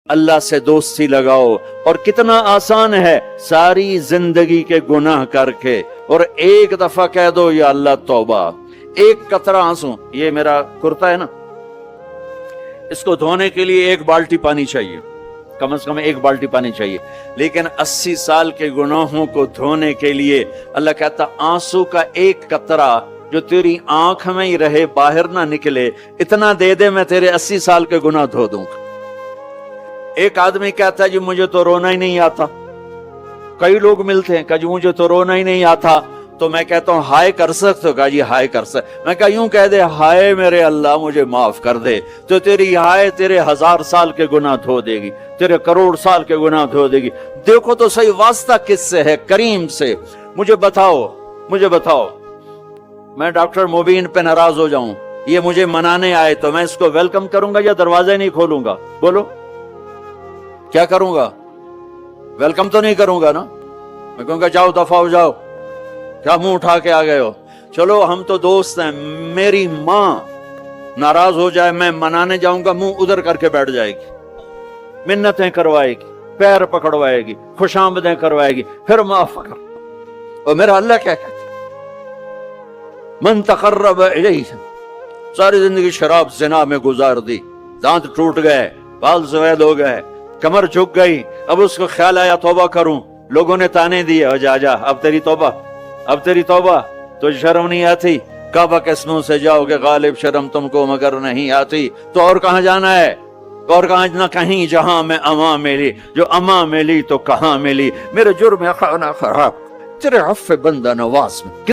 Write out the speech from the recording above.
اللہ سے دوستی لگاؤ، اور کتنا آسان ہے ساری زندگی کے گناہ کر کے اور ایک دفعہ کہہ دو یا اللہ توبہ، ایک قطرہ آنسو. یہ میرا کرتا ہے نا، اس کو دھونے کے لیے ایک بالٹی پانی چاہیے، کم از کم ایک بالٹی پانی چاہیے، لیکن 80 سال کے گناہوں کو دھونے کے لیے اللہ کہتا آنسو کا ایک قطرہ جو تیری آنکھ میں ہی رہے، باہر نہ نکلے، اتنا دے دے میں تیرے 80 سال کے گناہ دھو دوں گا. ایک آدمی کہتا ہے جی مجھے تو رونا ہی نہیں آتا. کئی لوگ ملتے ہیں کہ جی مجھے تو رونا ہی نہیں آتا، تو میں کہتا ہوں ہائے کر سکتے ہو؟ کہا جی ہائے کر سکتے. میں کہا یوں کہہ دے ہائے میرے اللہ مجھے معاف کر دے، تو تیری ہائے تیرے 1000 سال کے گناہ دھو دے گی، تیرے کروڑ سال کے گناہ دھو دے گی. دیکھو تو صحیح واسطہ کس سے ہے؟ کریم سے. مجھے بتاؤ میں ڈاکٹر مبین پہ ناراض ہو جاؤں، یہ مجھے منانے آئے تو میں اس کو ویلکم کروں گا یا دروازے نہیں کھولوں گا؟ بولو کیا کروں گا؟ ویلکم تو نہیں کروں گا نا، میں کہوں گا جاؤ دفعہ ہو جاؤ، کیا منہ اٹھا کے آ گئے ہو؟ چلو ہم تو دوست ہیں. میری ماں ناراض ہو جائے، میں منانے جاؤں گا، منہ ادھر کر کے بیٹھ جائے گی، منتیں کروائے گی، پیر پکڑوائے گی، خوش آمدیں کروائے گی، پھر معاف کر. اور میرا اللہ کیا کہتا ہے؟ من تقرب الیہ، ساری زندگی شراب زنا میں گزار دی، دانت ٹوٹ گئے، بال سفید ہو گئے، کمر جھک گئی، اب اس کو خیال آیا توبہ کروں، لوگوں نے تانے دیے جا اب تیری توبہ تو شرم نہیں آتی؟ کعبہ کے اسموں سے جاؤ گے غالب شرم تم کو مگر نہیں آتی. تو اور کہاں جانا ہے؟ اور کہاں نہ کہیں جہاں میں اما ملی، جو اما ملی تو کہاں ملی. میرے جرم خانہ خراب، تیرے عفو بندہ نواز میں